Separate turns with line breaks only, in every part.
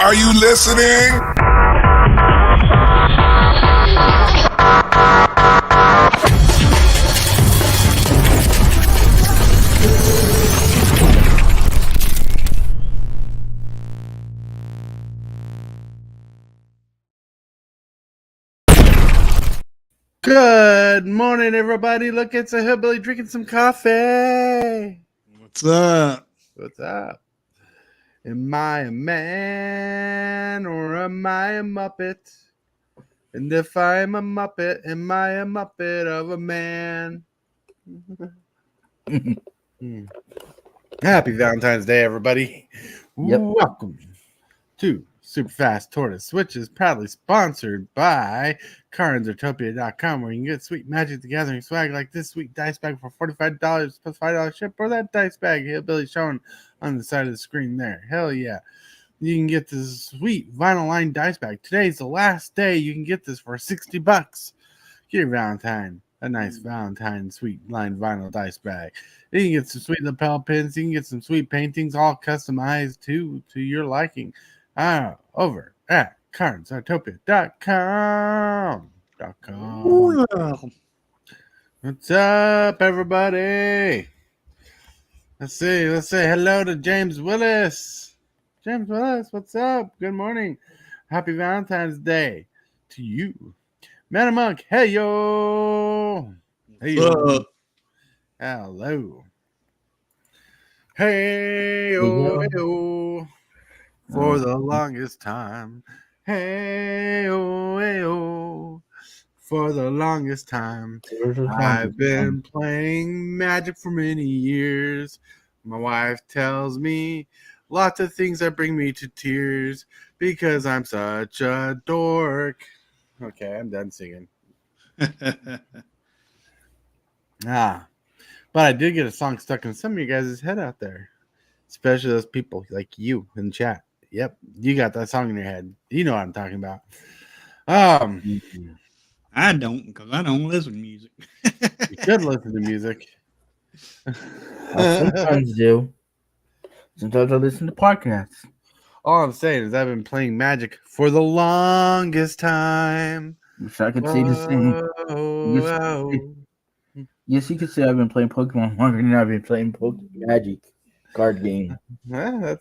Are you listening?
Good morning, everybody. Look, it's a hillbilly drinking some coffee.
What's up?
What's up? Am I a man or am I a Muppet? And if I am a Muppet, am I a Muppet of a man? Happy Valentine's Day, everybody.
Yep.
Welcome to Super Fast Tortoise Switches, proudly sponsored by CardsOutopia.com, where you can get sweet Magic the Gathering swag like this sweet dice bag for $45 plus $5 ship, or that dice bag hillbilly showing on the side of the screen there. Hell yeah. You can get this sweet vinyl lined dice bag. Today's the last day you can get this for $60. Get your Valentine a nice Valentine sweet lined vinyl dice bag. You can get some sweet lapel pins. You can get some sweet paintings, all customized to your liking. Over at CardsOutopia.com. What's up, everybody? Let's say hello to James Willis. James Willis, what's up? Good morning. Happy Valentine's Day to you. Man Monk, hey yo. Hey yo. Hello. Hey yo, hey yo. For the longest time. Hey oh, for the longest time. I've been playing Magic for many years. My wife tells me lots of things that bring me to tears because I'm such a dork. Okay, I'm done singing. But I did get a song stuck in some of you guys' head out there, especially those people like you in chat. Yep, you got that song in your head. You know what I'm talking about.
I don't, because I don't listen to music.
You should listen to music.
I sometimes do. Sometimes I listen to podcasts.
All I'm saying is I've been playing Magic for the longest time.
Wish I could say the same. Yes, you could say I've been playing Pokemon longer than I've been playing Magic card game.
Yeah,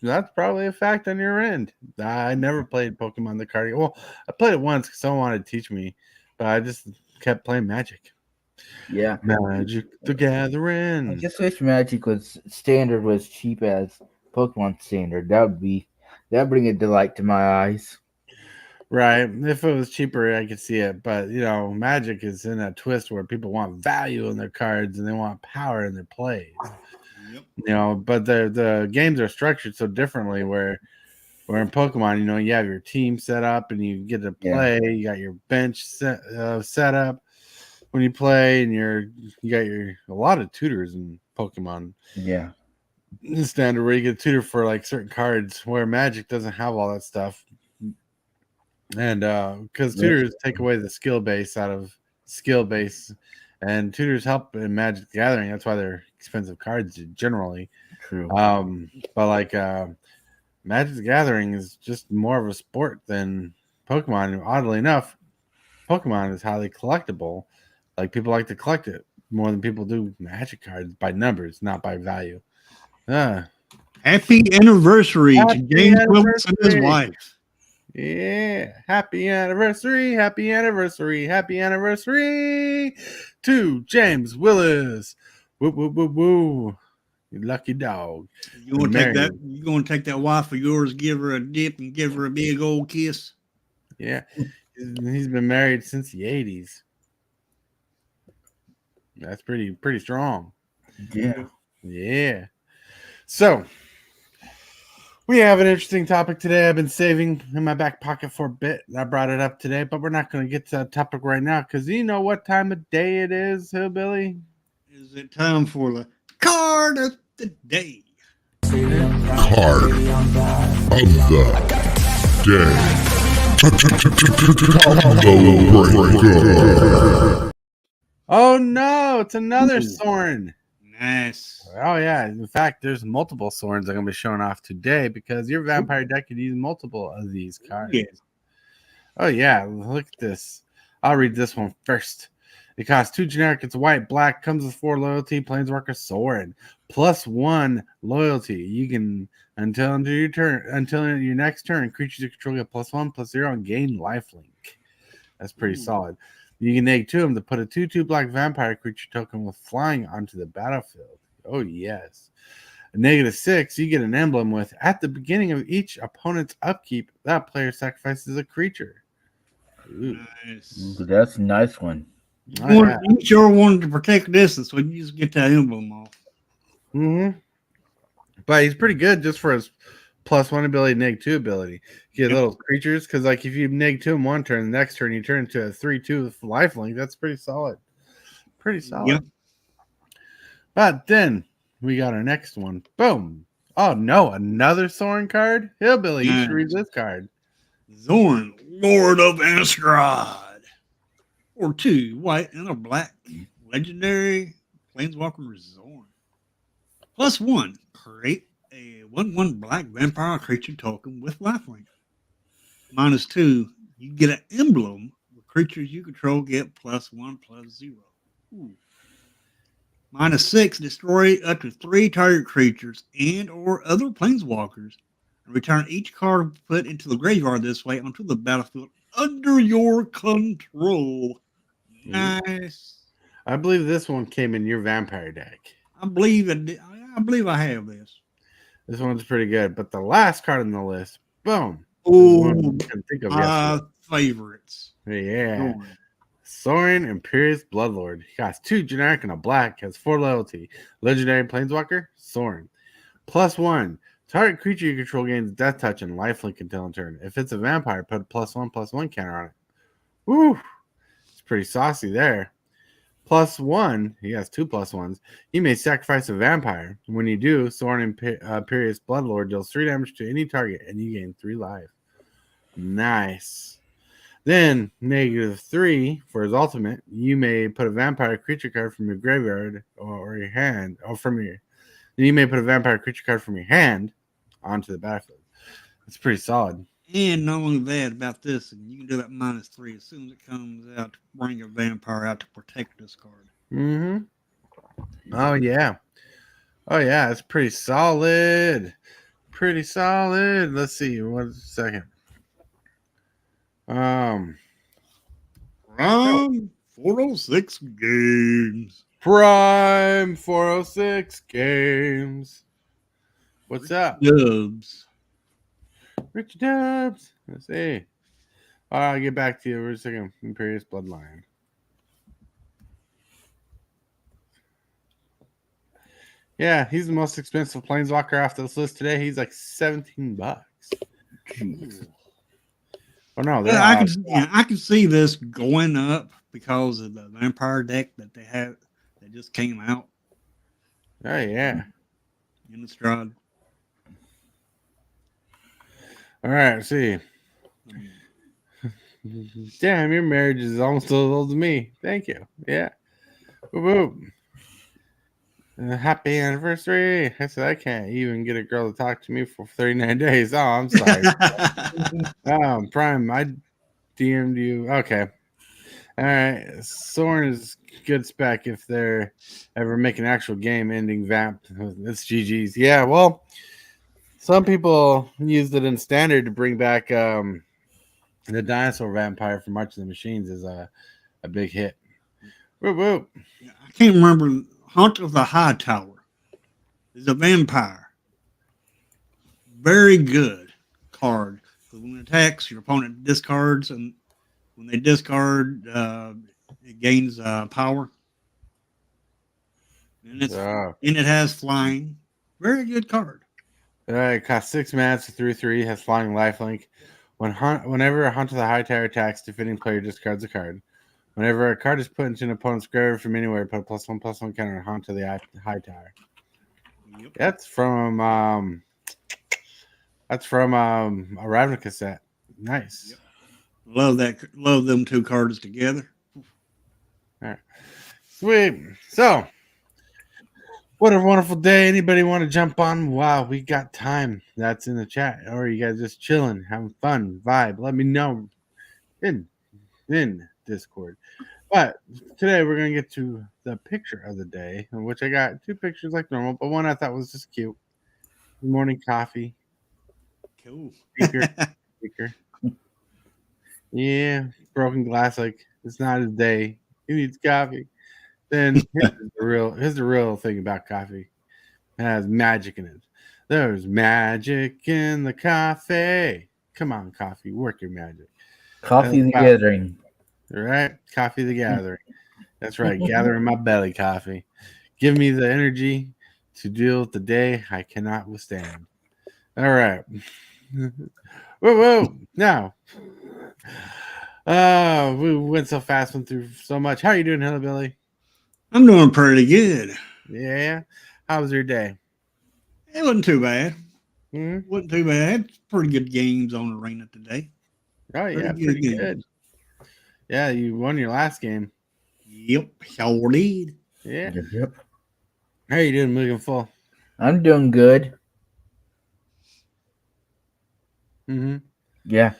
that's probably a fact on your end. I never played Pokemon the card game. Well, I played it once because someone wanted to teach me, but I just kept playing Magic.
Yeah.
Magic the Gathering.
I just wish Magic standard was cheap as Pokemon standard. That'd bring a delight to my eyes.
Right. If it was cheaper, I could see it. But, Magic is in a twist where people want value in their cards and they want power in their plays. Yep. But the games are structured so differently where in Pokemon, you have your team set up and you get to play. Yeah. You got your bench set up when you play, and you got a lot of tutors in Pokemon.
Yeah.
The standard where you get a tutor for like certain cards, where Magic doesn't have all that stuff. And because tutors take away the skill base out of skill base, and tutors help in Magic the Gathering. That's why they're expensive cards generally.
True.
But like Magic the Gathering is just more of a sport than Pokemon. And oddly enough, Pokemon is highly collectible. Like, people like to collect it more than people do Magic cards by numbers, not by value.
Happy anniversary to James Willis and his wife.
Yeah, happy anniversary to James Willis. Woo, woo, woo, woo. You lucky dog.
You gonna take that wife of yours, give her a dip and give her a big old kiss?
Yeah. He's been married since the 80s. That's pretty strong. Yeah. So, we have an interesting topic today. I've been saving in my back pocket for a bit. I brought it up today, but we're not going to get to that topic right now because you know what time of day it is, Hillbilly?
Is it time for the card of the day?
Card of the day.
Oh no, it's another Soren.
Nice.
Oh yeah. In fact, there's multiple Sorens I'm gonna be showing off today because your vampire deck could use multiple of these cards.
Yeah.
Oh yeah, look at this. I'll read this one first. It costs 2 generic. It's white, black. Comes with 4 loyalty. Planeswalker Soren. +1 loyalty. You can until your next turn, creatures you control get +1/+0 and gain lifelink. That's pretty solid. You can -2 them to put a 2/2 black vampire creature token with flying onto the battlefield. Oh yes. A -6, you get an emblem with at the beginning of each opponent's upkeep, that player sacrifices a creature. Ooh.
Nice.
That's a nice one.
Oh, yeah.
You sure wanted to protect distance, so you just get that emblem off.
But he's pretty good just for his +1 ability, -2 ability. You get little creatures because, like, if you -2 him one turn, the next turn you turn into a 3/2 with lifelink. That's pretty solid. Pretty solid.
Yep.
But then we got our next one. Boom. Oh no, another Soren card? Hillbilly, you should read this card.
Zorn, Lord of Astrad. Or 2 white and a black. Legendary Planeswalker Zorn. +1, create a 1/1 black vampire creature token with lifelink. -2, you get an emblem with creatures you control get +1/+0. Ooh. -6, destroy up to 3 target creatures and or other planeswalkers. And return each card put into the graveyard this way onto the battlefield under your control. Nice.
I believe this one came in your vampire deck.
I believe I have this.
This one's pretty good. But the last card on the list, boom.
Oh,
Think of
my favorites.
Yeah. Soren Imperious Bloodlord. He costs 2 generic and a black, has 4 loyalty. Legendary Planeswalker, Soren. +1. Target creature you control gains death touch and lifelink until in turn. If it's a vampire, put a +1/+1 counter on it. Woo! It's pretty saucy there. +1, he has 2 +1s. You may sacrifice a vampire. When you do, Soren Imperious Bloodlord deals 3 damage to any target and you gain 3 life. Nice. Then, -3 for his ultimate, you may put a vampire creature card from your graveyard or your hand, you may put a vampire creature card from your hand onto the battlefield. It's pretty solid.
And not only that, about this, and you can do that -3 as soon as it comes out to bring a vampire out to protect this card.
Oh yeah. Oh yeah, it's pretty solid. Pretty solid. Let's see. 1 second.
Prime 406 games.
Prime 406 games. What's up?
Dubs.
Rich Dubs. Let's see. I'll get back to you for a second. Imperious Bloodline. Yeah, he's the most expensive planeswalker off this list today. He's like $17.
Jeez.
Oh no,
Yeah, I can see this going up because of the vampire deck that they have that just came out
Oh yeah.
in the Strahd.
All right, let's see. Damn, your marriage is almost as old as me. Thank you. Yeah. Whoop, whoop. Happy anniversary. I said I can't even get a girl to talk to me for 39 days. Oh, I'm sorry. Prime, I DM'd you. Okay. All right. Soren is good spec if they're ever make an actual game ending vamp. It's GG's. Yeah, well, some people used it in standard to bring back the dinosaur vampire from March of the Machines is a big hit. Whoop, whoop.
I can't remember. Hunt of the High Tower is a vampire. Very good card. Because when it attacks, your opponent discards, and when they discard, it gains power. And it has flying. Very good card.
It costs 6 mana, it's a 3/3, has flying lifelink. Whenever a Hunt of the High Tower attacks, defending player discards a card. Whenever a card is put into an opponent's graveyard from anywhere, put a +1/+1 counter on Hunt to the High Tower. Yep. That's from a Ravnica set. Nice.
Yep. Love them two cards together.
All right. Sweet. So What a wonderful day. Anybody want to jump on? Wow, we got time. That's in the chat. Or you guys just chilling, having fun, vibe. Let me know in Discord. But today we're gonna get to the picture of the day, in which I got two pictures like normal, but one I thought was just cute. Good morning coffee.
Cool.
Speaker. Yeah, broken glass. Like it's not his day. He needs coffee. Then here's the real thing about coffee. It has magic in it. There's magic in the coffee. Come on, coffee, work your magic.
Coffee the
Coffee,
Gathering.
right? Coffee the gathering. That's right. Gathering my belly coffee. Give me the energy to deal with the day I cannot withstand. All right. Whoa. Now, we went so fast, went through so much. How are you doing, Hillbilly?
I'm doing pretty good.
Yeah. How was your day?
It wasn't too bad.
Hmm?
Wasn't too bad. Had pretty good games on Arena today.
Oh, yeah. Pretty
games.
good. Yeah, you won your last game.
Yep, sure did.
Yeah.
Yep.
How are you doing, Megan Full?
I'm doing good.
Mm-hmm.
Yeah.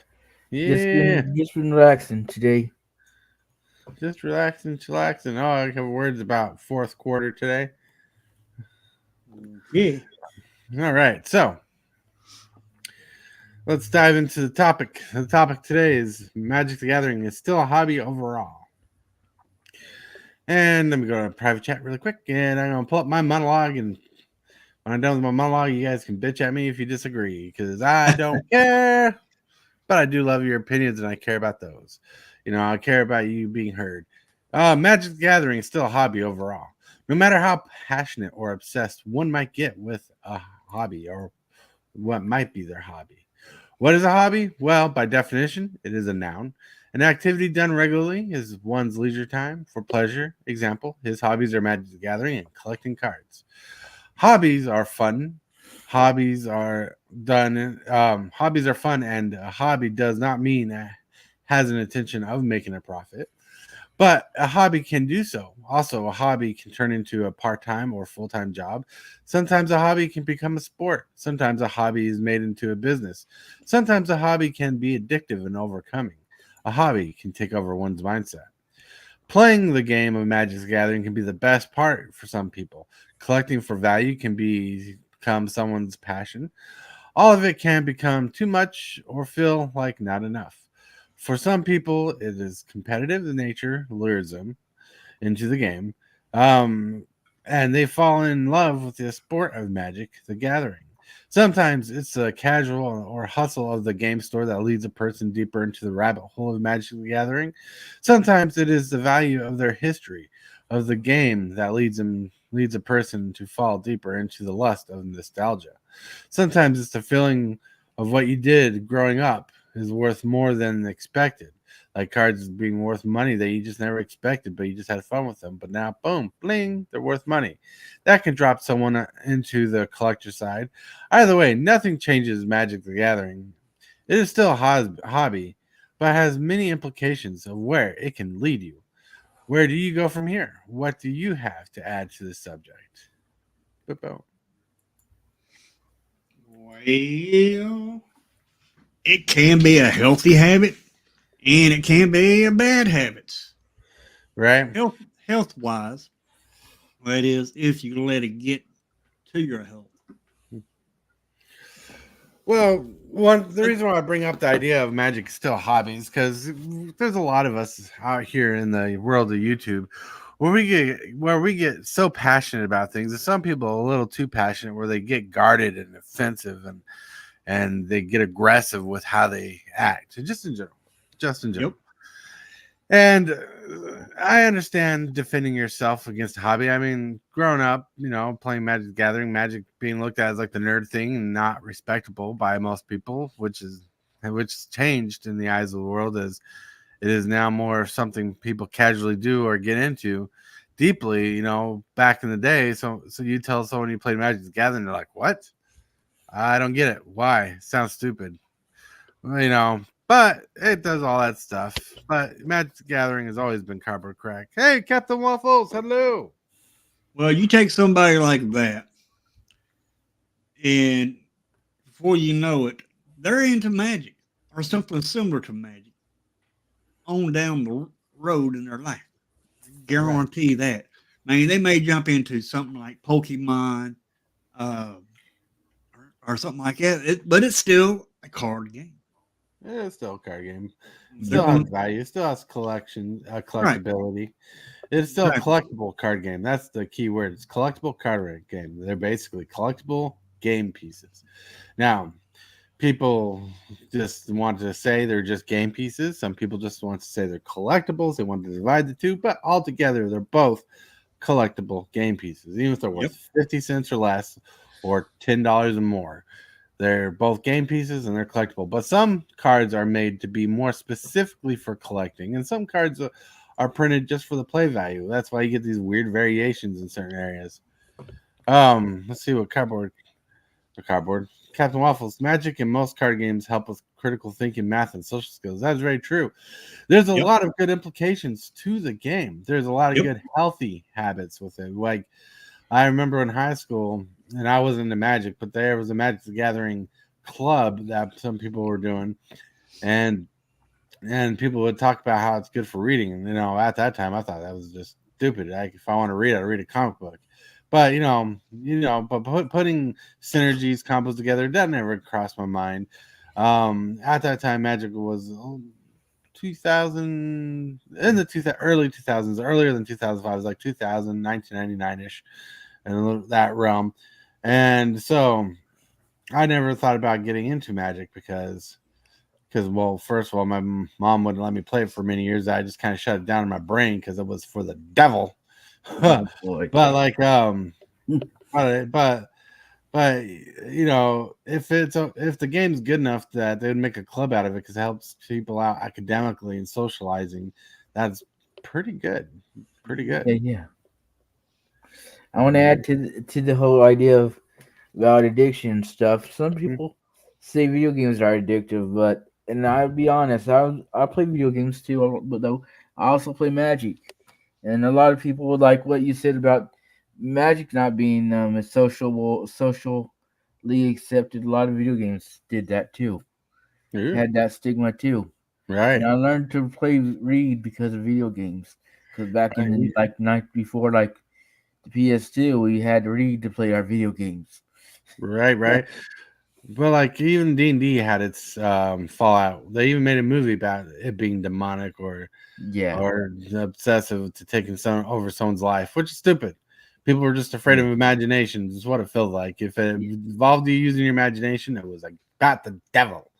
Yeah.
Just been relaxing today.
Just relaxing, chillaxing. Oh, I have words about fourth quarter today.
Yeah.
All right. So let's dive into the topic. The topic today is Magic the Gathering is still a hobby overall. And let me go to private chat really quick. And I'm going to pull up my monologue. And when I'm done with my monologue, you guys can bitch at me if you disagree because I don't care. But I do love your opinions and I care about those. You know, I care about you being heard. Magic the Gathering is still a hobby overall. No matter how passionate or obsessed one might get with a hobby or what might be their hobby. What is a hobby? Well, by definition, it is a noun. An activity done regularly is one's leisure time for pleasure. Example, his hobbies are Magic the Gathering and collecting cards. Hobbies are fun. Hobbies are done. Hobbies are fun, and a hobby does not mean has an intention of making a profit. But a hobby can do so. Also, a hobby can turn into a part-time or full-time job. Sometimes a hobby can become a sport. Sometimes a hobby is made into a business. Sometimes a hobby can be addictive and overcoming. A hobby can take over one's mindset. Playing the game of Magic the Gathering can be the best part for some people. Collecting for value can become someone's passion. All of it can become too much or feel like not enough. For some people, it is competitive in nature, lures them into the game, um, and they fall in love with the sport of Magic the Gathering. Sometimes it's a casual or hustle of the game store that leads a person deeper into the rabbit hole of Magic the Gathering. Sometimes it is the value of their history of the game that leads a person to fall deeper into the lust of nostalgia. Sometimes it's the feeling of what you did growing up is worth more than expected. Like cards being worth money that you just never expected, but you just had fun with them. But now, boom, bling, they're worth money. That can drop someone into the collector side. Either way, nothing changes Magic the Gathering. It is still a hobby, but has many implications of where it can lead you. Where do you go from here? What do you have to add to the subject? Boom.
Well, it can be a healthy habit and it can be a bad habit.
Right?
Health wise, that is, if you let it get to your health.
Well, the reason why I bring up the idea of magic still hobbies because there's a lot of us out here in the world of YouTube where we get so passionate about things. And some people are a little too passionate where they get guarded and offensive and they get aggressive with how they act. And just in general.
Yep.
And I understand defending yourself against a hobby. I mean, growing up, playing Magic the Gathering, Magic being looked at as like the nerd thing and not respectable by most people, which changed in the eyes of the world as it is now more something people casually do or get into deeply. Back in the day, so you tell someone you played Magic the Gathering, they're like, "What? I don't get it. Why? Sounds stupid." But it does all that stuff. But Magic the Gathering has always been cardboard crack. Hey, Captain Waffles, hello.
Well, you take somebody like that, and before you know it, they're into magic or something similar to magic on down the road in their life. Guarantee that. I mean, they may jump into something like Pokemon uh, or something like that, but it's still a card game.
Yeah, it's still a card game.
They're
Still has
going
value. Still has
right,
collectability. It's still a
exactly.
collectible card game. That's the key word. It's collectible card game. They're basically collectible game pieces. Now, people just want to say they're just game pieces. Some people just want to say they're collectibles. They want to divide the two, but altogether, they're both collectible game pieces, even if they're
Yep.
worth 50 cents or less or $10 or more. They're both game pieces and they're collectible. But some cards are made to be more specifically for collecting, and some cards are printed just for the play value. That's why you get these weird variations in certain areas. Let's see what cardboard. Captain Waffles, magic and most card games help with critical thinking, math, and social skills. That's very true. There's a
Yep.
lot of good implications to the game. There's a lot of
Yep.
good, healthy habits with it. Like, I remember in high school, and I wasn't into magic, but there was a Magic the Gathering club that some people were doing, and people would talk about how it's good for reading. And at that time, I thought that was just stupid. Like, if I want to read, I'd read a comic book. But but putting synergies, combos together, that never crossed my mind. At that time, Magic was 2000 in the early 2000s, earlier than 2005. It was like 2000, 1999-ish, and that realm. And so I never thought about getting into Magic because well, first of all, my mom wouldn't let me play it for many years. I just kind of shut it down in my brain because it was for the devil.
Oh, boy.
But like but if if the game's good enough that they would make a club out of it because it helps people out academically and socializing, that's pretty good. Pretty good.
Yeah. I want to add to the whole idea of about addiction stuff. Some people say video games are addictive, and I'll be honest, I play video games too, but though I also play Magic, and a lot of people would like what you said about Magic not being socially accepted. A lot of video games did that too,
Yeah.
had that stigma too.
Right.
And I learned to read because of video games. Because back in the night before the PS2, we had to read to play our video games.
Right. But like even D&D had its fallout. They even made a movie about it being demonic or
Yeah.
obsessive to taking over someone's life, which is stupid. People were just afraid of imagination. Is what it felt like. If it involved you using your imagination, it was like got the devil.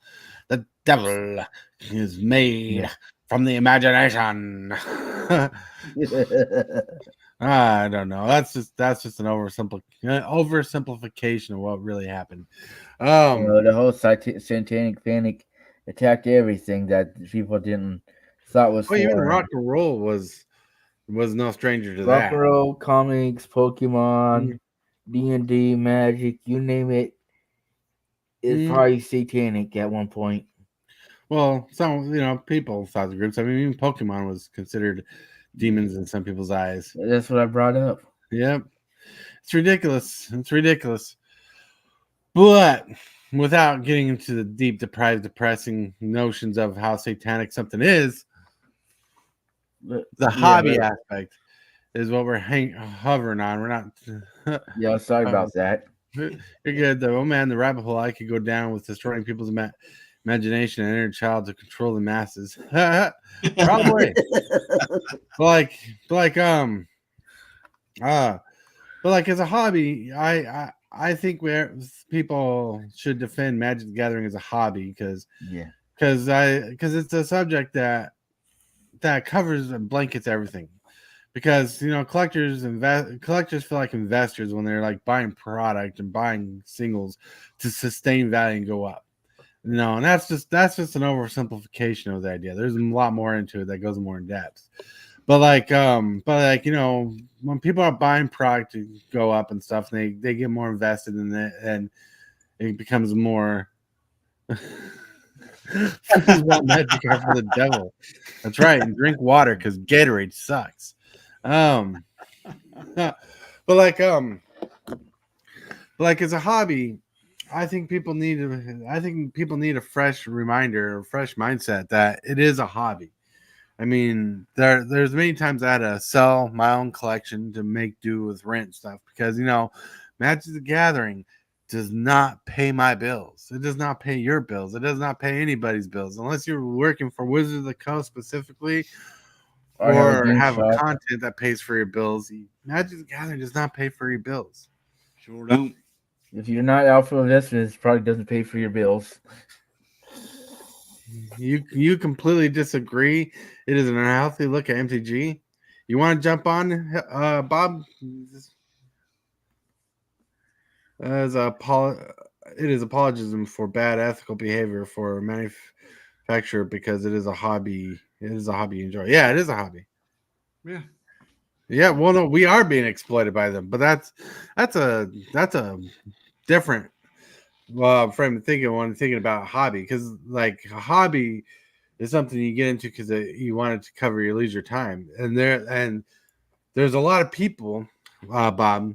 The devil is made from the imagination. I don't know. That's just an oversimplification of what really happened.
The whole satanic panic attacked everything that people didn't thought was
Well, even
foreign.
rock and roll was no stranger to
Rock
that.
and roll, comics, Pokemon, D&D, Magic, you name it. It's probably satanic at one point.
Well, some people thought the groups. I mean, even Pokemon was considered demons in some people's eyes.
That's what I brought up.
Yep, it's ridiculous. It's ridiculous. But without getting into the deep, depressing notions of how satanic something is, the hobby aspect is what we're hovering on. We're not.
Yeah, sorry about that.
You're good though. Oh man, the rabbit hole I could go down with destroying people's imagination and inner child to control the masses. Probably. but as a hobby, I think people should defend Magic the Gathering as a hobby because it's a subject that covers and blankets everything. Because collectors feel like investors when they're like buying product and buying singles to sustain value and go up. And that's just an oversimplification of the idea. There's a lot more into it that goes more in depth. But when people are buying product to go up and stuff, they get more invested in it, and it becomes more. Magic are for the devil. That's right, and drink water because Gatorade sucks. But But like as a hobby, I think people need a fresh reminder, a fresh mindset that it is a hobby. I mean, there's many times I had to sell my own collection to make do with rent stuff because Magic the Gathering does not pay my bills. It does not pay your bills. It does not pay anybody's bills unless you're working for Wizards of the Coast specifically
Or have a
or
game
have a
shop.
content that pays for your bills. Magic the Gathering does not pay for your bills.
Sure don't.
If you're not out for investments, it probably doesn't pay for your bills.
You completely disagree. It is an unhealthy look at MTG. You want to jump on, Bob? As it is apologism for bad ethical behavior for a manufacturer because it is a hobby. It is a hobby you enjoy. Yeah, it is a hobby.
Yeah.
Yeah, well, no, we are being exploited by them, but that's a different frame of thinking when thinking about a hobby because like a hobby is something you get into because you want it to cover your leisure time, and there's a lot of people, Bob,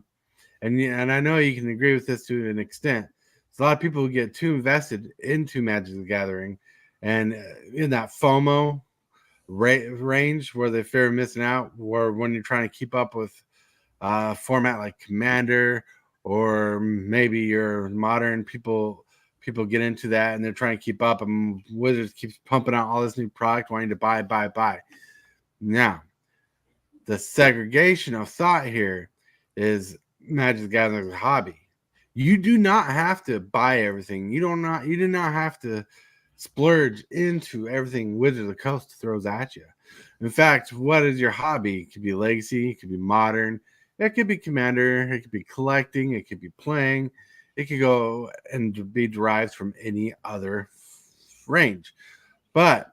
and I know you can agree with this to an extent. There's a lot of people who get too invested into Magic the Gathering, and in that FOMO range where they fear missing out, where when you're trying to keep up with a format like Commander or maybe your modern people get into that and they're trying to keep up, and Wizards keeps pumping out all this new product wanting to buy. Now the segregation of thought here is Magic the Gathering is a hobby. You do not have to buy everything. You do not have to splurge into everything Wizards of the Coast throws at you. In fact, what is your hobby? It could be Legacy, it could be Modern, it could be Commander, it could be collecting, it could be playing, it could go and be derived from any other range. But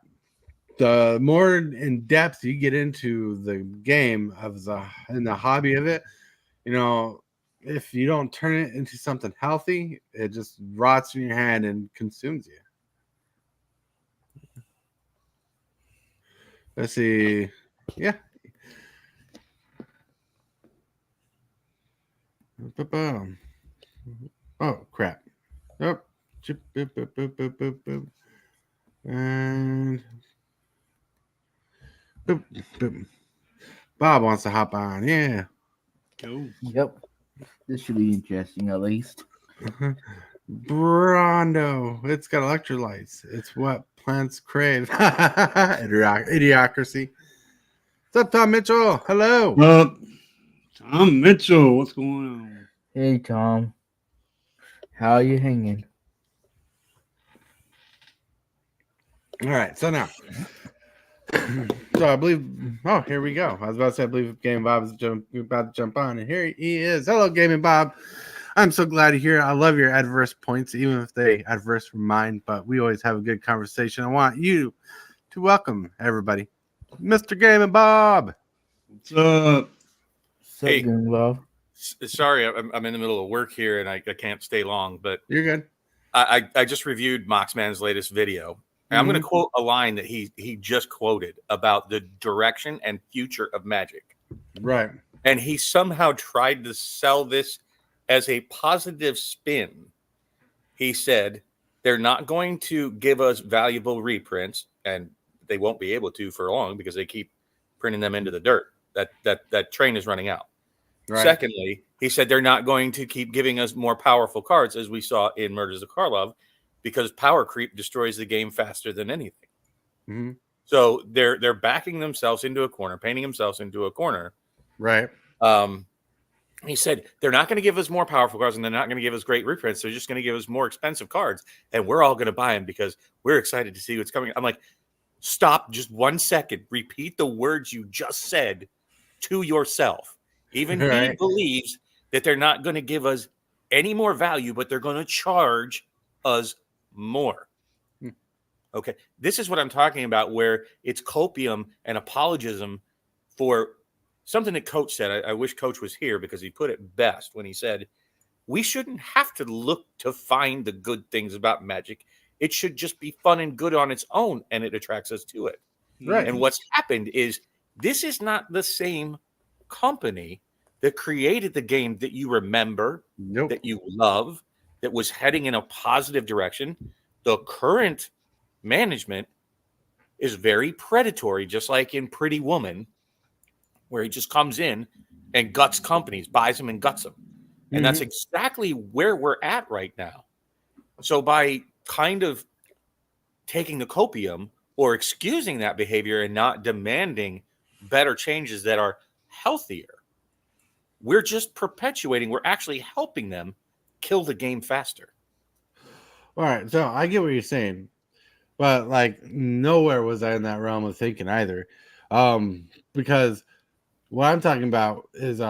the more in depth you get into the game of the hobby of it, if you don't turn it into something healthy, it just rots in your hand and consumes you. Let's see. Yeah. Oh, crap. Oh. And boop, boop. Bob wants to hop on. Yeah.
Cool.
Yep. This should be interesting at least.
Brondo. It's got electrolytes. It's what plants crave. Idiocracy. What's up, Tom Mitchell? Hello.
Tom Mitchell, what's going on?
Hey Tom. How you hanging?
All right. So now. So I believe. Oh, here we go. I was about to say I believe Gaming Bob is about to jump on, and here he is. Hello, Gaming Bob. I'm so glad you're here. I love your adverse points, even if they adverse from mine. But we always have a good conversation. I want you to welcome everybody, Mr. Gaming Bob.
What's up?
Hey.
Love.
Sorry, I'm in the middle of work here and I can't stay long, but
You're good.
I just reviewed Moxman's latest video. And I'm going to quote a line that he just quoted about the direction and future of Magic.
Right.
And he somehow tried to sell this as a positive spin. He said, they're not going to give us valuable reprints, and they won't be able to for long because they keep printing them into the dirt. That train is running out. Right. Secondly, he said they're not going to keep giving us more powerful cards, as we saw in Murders of Karlov, because power creep destroys the game faster than anything.
Mm-hmm.
So they're backing themselves into a corner, painting themselves into a corner.
Right.
He said they're not going to give us more powerful cards, and they're not going to give us great reprints. They're just going to give us more expensive cards, and we're all going to buy them because we're excited to see what's coming. I'm like, stop just 1 second. Repeat the words you just said to yourself. Even he believes that they're not going to give us any more value, but they're going to charge us more. Okay. This is what I'm talking about, where it's copium and apologism for something that Coach said. I wish Coach was here because he put it best when he said, we shouldn't have to look to find the good things about Magic. It should just be fun and good on its own, and it attracts us to it.
Right.
And what's happened is this is not the same company that created the game that you remember,
Nope.
that you love, that was heading in a positive direction. The current management is very predatory, just like in Pretty Woman, where he just comes in and guts companies, buys them and guts them. And that's exactly where we're at right now. So by kind of taking the copium or excusing that behavior and not demanding better changes that are healthier, we're just perpetuating, we're actually helping them kill the game faster.
All right, so I get what you're saying, but like nowhere was I in that realm of thinking either, because what I'm talking about is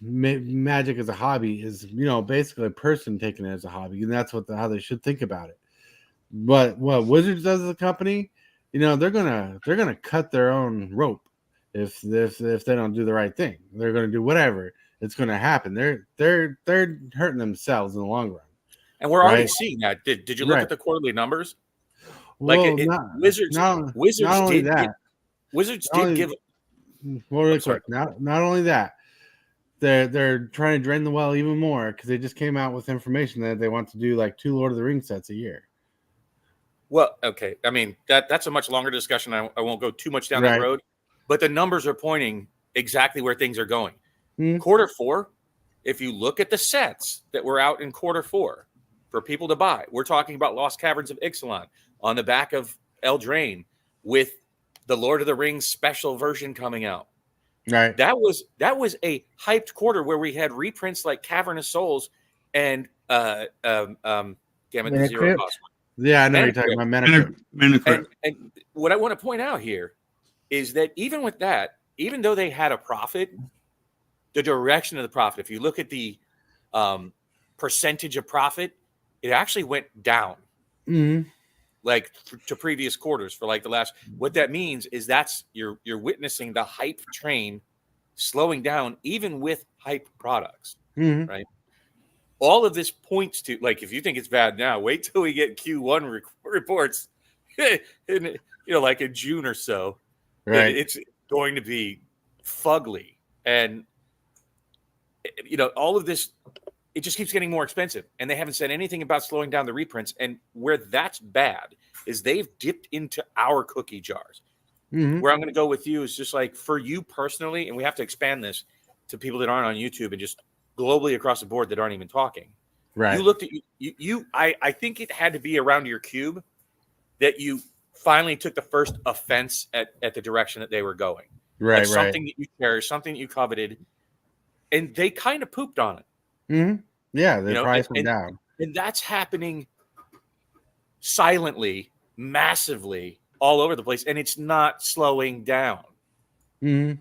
magic as a hobby is basically a person taking it as a hobby, and that's how they should think about it. But what Wizards does as a company, they're gonna cut their own rope if they don't do the right thing. They're gonna do whatever. It's gonna happen. They're hurting themselves in the long run.
And we're already
Right.
seeing that. Did you look
Right.
at the quarterly numbers?
Well,
Wizards
not
Wizards
only
did
that.
Wizards
Not
did
only-
give.
Well, really
I'm sorry.
quick. Not only that, they're trying to drain the well even more because they just came out with information that they want to do like 2 Lord of the Rings sets a year.
Well, okay. I mean, that's a much longer discussion. I won't go too much down that
Right.
road, but the numbers are pointing exactly where things are going.
Hmm.
Quarter 4, if you look at the sets that were out in quarter 4 for people to buy, we're talking about Lost Caverns of Ixalan on the back of Eldraine with the Lord of the Rings special version coming out.
Right.
That was a hyped quarter where we had reprints like Cavern of Souls and damn it, the
Mana
zero
Crypt?
cost one.
Yeah, I know
Mana
you're talking
Crypt.
about Mana Crypt.
And what I want to point out here is that even with that, even though they had a profit, the direction of the profit, if you look at the percentage of profit, it actually went down like to previous quarters for like the last. What that means is that's you're witnessing the hype train slowing down, even with hype products, right? All of this points to, like, if you think it's bad now, wait till we get Q1 reports, in, like in June or so.
Right.
It's going to be fugly, and all of this, it just keeps getting more expensive, and they haven't said anything about slowing down the reprints. And where that's bad is they've dipped into our cookie jars. Where I'm going to go with you is just like for you personally, and we have to expand this to people that aren't on YouTube and just globally across the board that aren't even talking.
Right.
You looked at I think it had to be around your cube that you finally took the first offense at the direction that they were going.
Right.
Like something that you cherished, something that you coveted, and they kind of pooped on it.
Yeah, they priced them down.
And that's happening silently, massively all over the place, and it's not slowing down. There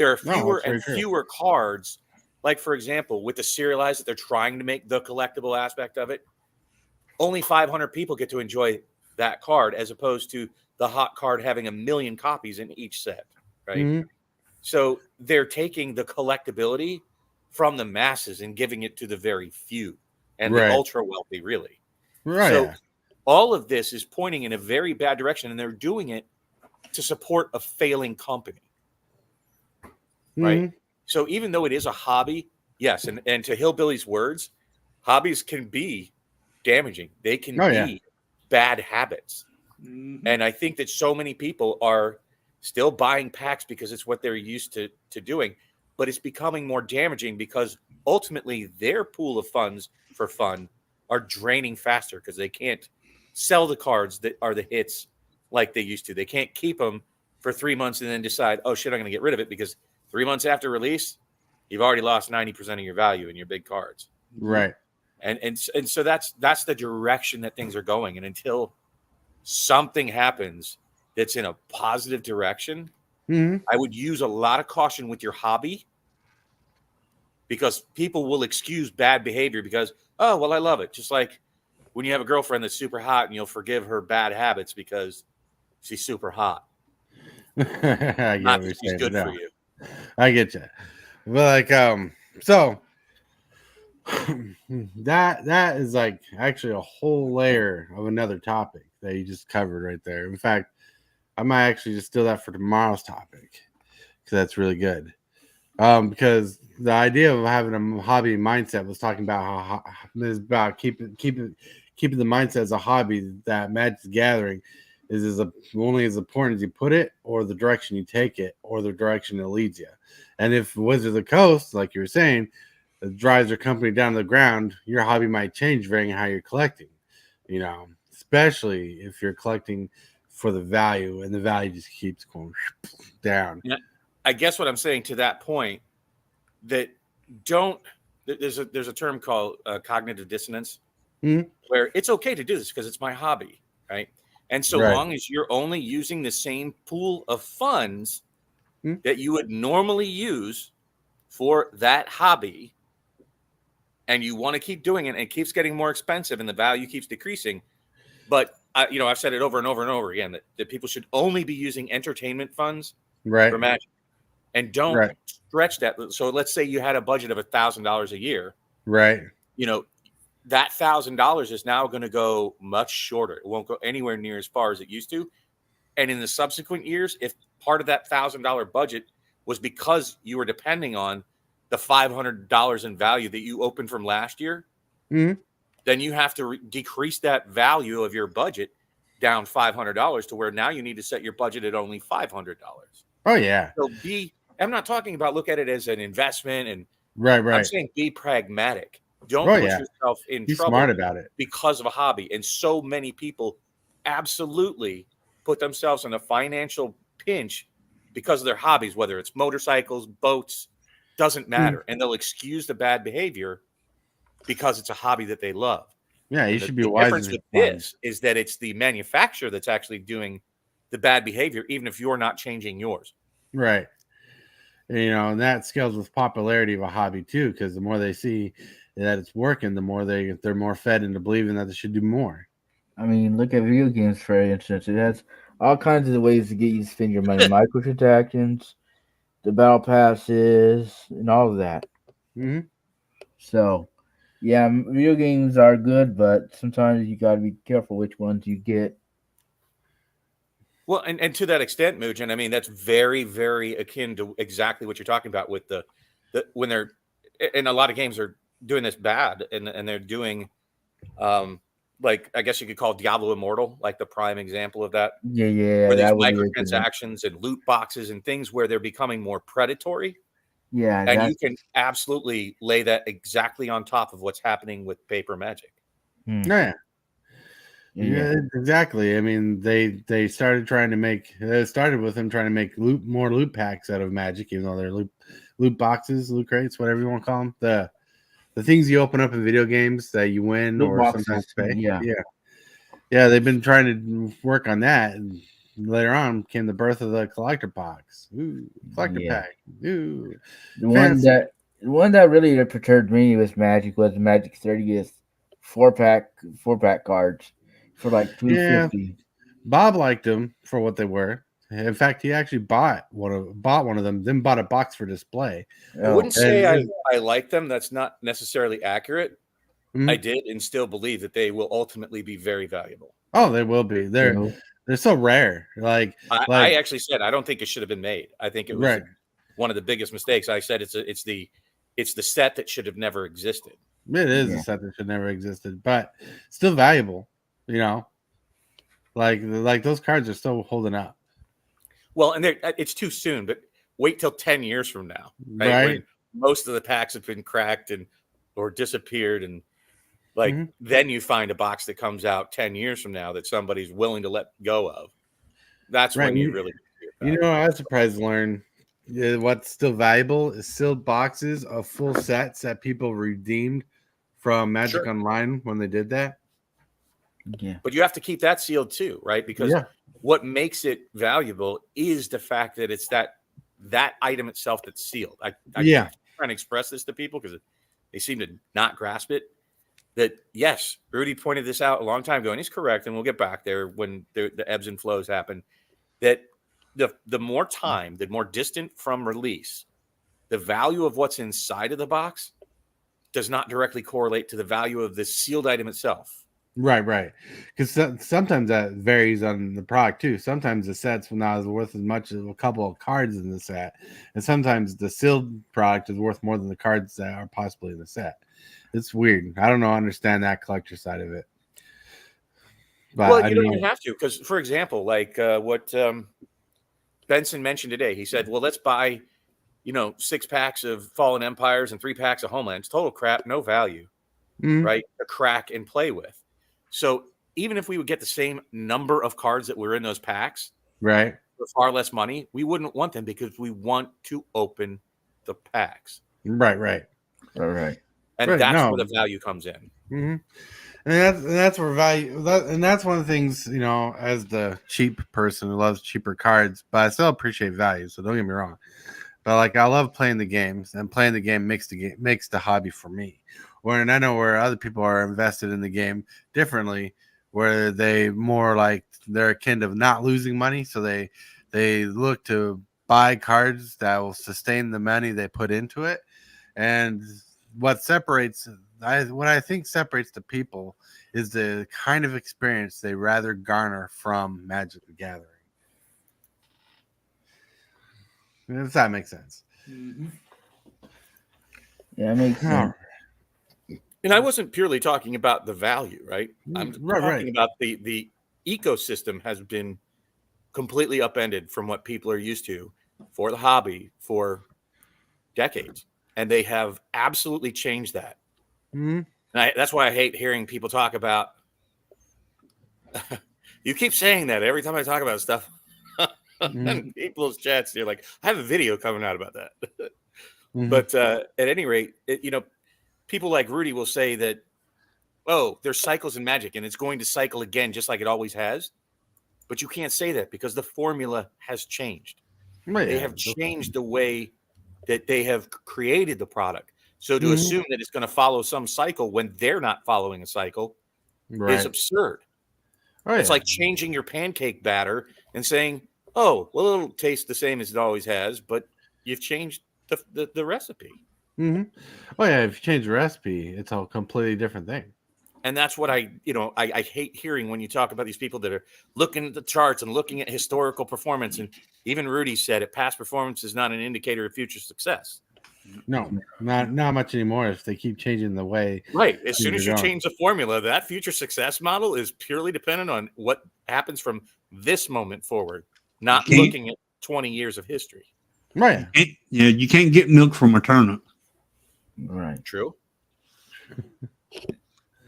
are fewer and fewer cards. Like, for example, with the serialized that they're trying to make the collectible aspect of it, only 500 people get to enjoy that card as opposed to the hot card having 1 million copies in each set, right? So they're taking the collectability from the masses and giving it to the very few and the ultra wealthy, really.
Right.
So all of this is pointing in a very bad direction, and they're doing it to support a failing company, right? So even though it is a hobby, yes, and to Hillbilly's words, hobbies can be damaging. They can be bad habits. And I think that so many people are still buying packs because it's what they're used to doing, but it's becoming more damaging because ultimately their pool of funds for fun are draining faster because they can't sell the cards that are the hits like they used to. They can't keep them for 3 months and then decide, oh shit, I'm going to get rid of it, because 3 months after release, you've already lost 90% of your value in your big cards.
Right.
And so that's the direction that things are going. And until something happens that's in a positive direction, I would use a lot of caution with your hobby, because people will excuse bad behavior because, oh, well, I love it. Just like when you have a girlfriend that's super hot and you'll forgive her bad habits because she's super hot.
I get
Not
what you're
that she's
saying.
good
No.
for you.
I get you. But like, so that is like actually a whole layer of another topic that you just covered right there. In fact, I might actually just steal that for tomorrow's topic because that's really good. Because the idea of having a hobby mindset was talking about how is about keeping the mindset as a hobby that Magic the Gathering is only as important as you put it, or the direction you take it, or the direction it leads you. And if Wizards of the Coast, like you were saying, drives your company down to the ground, your hobby might change varying how you're collecting. You know, especially if you're collecting for the value, and the value just keeps going down.
Yeah. I guess what I'm saying to that point, that don't there's a term called cognitive dissonance,
Mhm.
where it's okay to do this because it's my hobby, right? And so
Right.
long as you're only using the same pool of funds
Mhm.
that you would normally use for that hobby, and you want to keep doing it, and it keeps getting more expensive, and the value keeps decreasing. But I've said it over and over and over again that people should only be using entertainment funds
Right.
for Magic, and don't
Right.
stretch that. So let's say you had a budget of $1,000 a year.
Right.
That $1,000 is now going to go much shorter. It won't go anywhere near as far as it used to. And in the subsequent years, if part of that $1,000 budget was because you were depending on the $500 in value that you opened from last year,
Mhm.
then you have to decrease that value of your budget down $500 to where now you need to set your budget at only $500.
Oh yeah.
So I'm not talking about look at it as an investment, and
Right.
I'm
Right.
saying be pragmatic. Don't
Oh
put
yeah.
yourself in
Be
trouble
smart about it.
because of a hobby. And so many people absolutely put themselves in a financial pinch because of their hobbies, whether it's motorcycles, boats, doesn't matter. And they'll excuse the bad behavior because it's a hobby that they love.
Yeah, you
And
should be
the
wise.
difference with this is that it's the manufacturer that's actually doing the bad behavior, even if you're not changing yours.
Right. And that scales with popularity of a hobby too, because the more they see that it's working, the more they're more fed into believing that they should do more.
I mean, look at video games for instance. It has all kinds of ways to get you to spend your money, microtransactions, the battle passes, and all of that.
Hmm.
So, yeah, video games are good, but sometimes you got to be careful which ones you get.
Well, and to that extent, Mujan, I mean, that's very, very akin to exactly what you're talking about with the when they're, and a lot of games are doing this bad, and they're doing, like, I guess you could call Diablo Immortal like the prime example of that,
Yeah,
where these
that would be a good one.
microtransactions and loot boxes and things where they're becoming more predatory,
Yeah,
and
that's
you can absolutely lay that exactly on top of what's happening with paper Magic.
Yeah. Yeah, exactly. I mean, they started trying to make. It started with them trying to make more loot packs out of Magic, even though they're loot boxes, loot crates, whatever you want to call them. The things you open up in video games that you win
loot
or
boxes.
sometimes pay.
Yeah.
Yeah. They've been trying to work on that, and later on came the birth of the collector box. Ooh, collector pack. Ooh,
the one that really perturbed me with Magic was the Magic 30th four pack cards for like $250.
Bob liked them for what they were. In fact, he actually bought one of them, then bought a box for display.
I wouldn't say
and-
I like them. That's not necessarily accurate.
Mhm.
I did and still believe that they will ultimately be very valuable.
Oh, they will be. They're so rare.
I actually said I don't think it should have been made. I think it was
right.
one of the biggest mistakes. I said it's the set that should have never existed.
It is a set that should never existed, but still valuable. Like those cards are still holding up.
Well, and it's too soon, but wait till 10 years from now, right? When most of the packs have been cracked or disappeared, and then you find a box that comes out 10 years from now that somebody's willing to let go of. That's when you really.
I was surprised to learn what's still valuable is sealed boxes of full sets that people redeemed from Magic Online when they did that.
Yeah,
but you have to keep that sealed too, right? Because what makes it valuable is the fact that it's that item itself that's sealed. I'm trying to express this to people because they seem to not grasp it. That yes, Rudy pointed this out a long time ago, and he's correct. And we'll get back there when the ebbs and flows happen. That the more time, the more distant from release, the value of what's inside of the box does not directly correlate to the value of the sealed item itself.
Right. Because sometimes that varies on the product too. Sometimes the set's not as worth as much as a couple of cards in the set, and sometimes the sealed product is worth more than the cards that are possibly in the set. It's weird. I don't know. Understand that collector side of it, but
Well,
I
you don't
know.
even have to, because, for example, like what Benson mentioned today, he said, "Well, let's buy, 6 packs of Fallen Empires and 3 packs of Homelands. Total crap, no value,
Mhm.
right? To crack and play with." So even if we would get the same number of cards that were in those packs
Right.
for far less money, we wouldn't want them because we want to open the packs,
Right.
All right.
and
Right.
that's where
No.
the value comes in.
hmm and that's where value. And that's one of the things, as the cheap person who loves cheaper cards, but I still appreciate value. So don't get me wrong. But like I love playing the games, and playing the game makes the hobby for me. Where I know where other people are invested in the game differently, where they more like they're akin to not losing money, so they look to buy cards that will sustain the money they put into it. And what I think separates the people is the kind of experience they rather garner from Magic the Gathering. If that makes sense.
Yeah, that makes
All
sense.
right.
And I wasn't purely talking about the value, right? I'm
Right.
talking about the ecosystem has been completely upended from what people are used to for the hobby for decades, and they have absolutely changed that.
Mm-hmm.
And that's why I hate hearing people talk about. You keep saying that every time I talk about stuff, and people's chats, they're like, "I have a video coming out about that."
Mm-hmm.
But at any rate, people like Rudy will say that, "Oh, there's cycles in Magic, and it's going to cycle again, just like it always has." But you can't say that because the formula has changed.
Right,
They
yeah.
have changed the way that they have created the product. So to
Mhm.
assume that it's going to follow some cycle when they're not following a cycle is
Right.
absurd.
Oh
It's
yeah.
like changing your pancake batter and saying, "Oh, well, it'll taste the same as it always has, but you've changed the recipe."
Mm-hmm. Oh yeah. If you change the recipe, it's a completely different thing.
And that's what I hate hearing when you talk about these people that are looking at the charts and looking at historical performance. And even Rudy said it, past performance is not an indicator of future success.
No, not much anymore. If they keep changing the way
Right. As soon
things
as
are
you
going.
change the formula, that future success model is purely dependent on what happens from this moment forward, not
You can't,
looking at 20 years of history.
Right.
you can't get milk from a turnip.
Right.
True.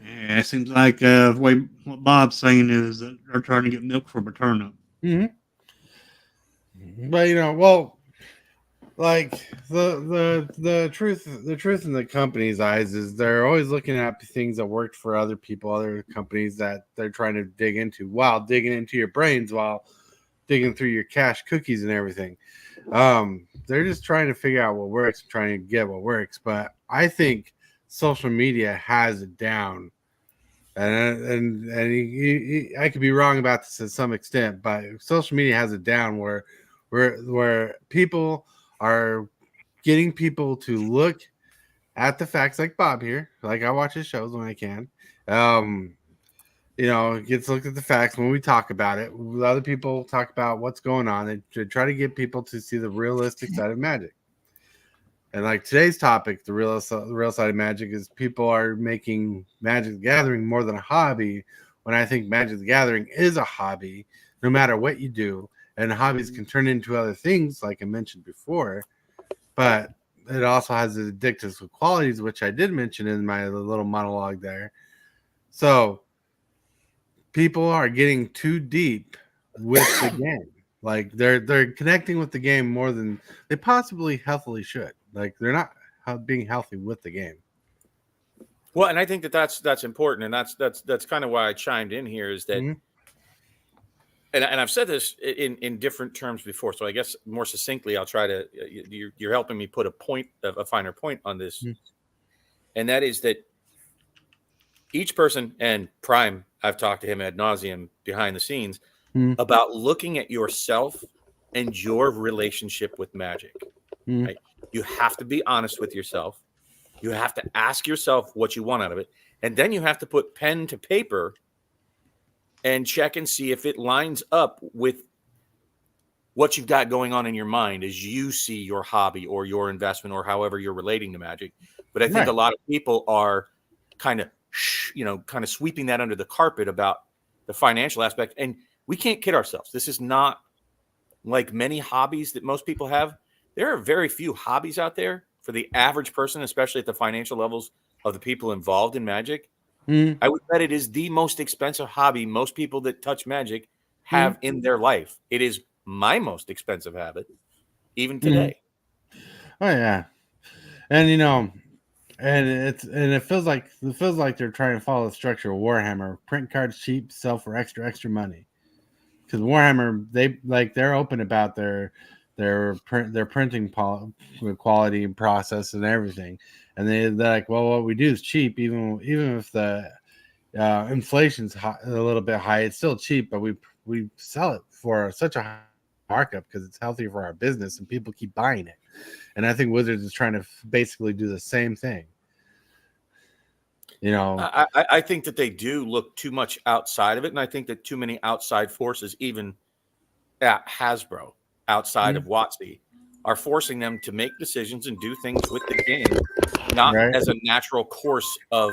Yeah, it seems like the way what Bob's saying is that they're trying to get milk from a turnip.
Mm-hmm. But well, like the truth in the company's eyes is they're always looking at things that worked for other people, other companies that they're trying to dig into, while digging into your brains, while digging through your cache cookies and everything. They're just trying to figure out what works, trying to get what works. But I think social media has it down, and I could be wrong about this to some extent, but social media has it down where people are getting people to look at the facts, like Bob here. Like I watch his shows when I can. Gets looked at the facts when we talk about it. Other people talk about what's going on. They try to get people to see the realistic side of Magic. And like today's topic, the real side of Magic is people are making Magic the Gathering more than a hobby. When I think Magic the Gathering is a hobby, no matter what you do, and hobbies can turn into other things, like I mentioned before. But it also has the addictive qualities, which I did mention in my little monologue there. So people are getting too deep with the game. Like they're connecting with the game more than they possibly healthily should. Like they're not being healthy with the game.
Well, and I think that's important, and that's kind of why I chimed in here is that,
Mm-hmm.
and I've said this in different terms before, so I guess more succinctly, I'll try to. You're helping me put a finer point on this, and that is that each person, and Prime, I've talked to him ad nauseum behind the scenes about looking at yourself and your relationship with Magic. Right? You have to be honest with yourself. You have to ask yourself what you want out of it. And then you have to put pen to paper and check and see if it lines up with what you've got going on in your mind as you see your hobby or your investment or however you're relating to Magic. But I think a lot of people are kind of, kind of sweeping that under the carpet about the financial aspect. And we can't kid ourselves. This is not like many hobbies that most people have. There are very few hobbies out there for the average person, especially at the financial levels of the people involved in Magic. I would bet it is the most expensive hobby most people that touch Magic have in their life. It is my most expensive habit, even today.
Oh yeah, and and it feels like they're trying to follow the structure of Warhammer. Print cards cheap, sell for extra money. Because Warhammer, they're open about their printing quality and process and everything, and they're like, well, what we do is cheap, even if the inflation's a little bit high, it's still cheap, but we sell it for such a high markup because it's healthy for our business and people keep buying it. And I think Wizards is trying to basically do the same thing.
I think that they do look too much outside of it, and I think that too many outside forces, even at Hasbro, outside of WotC, are forcing them to make decisions and do things with the game, not as a natural course of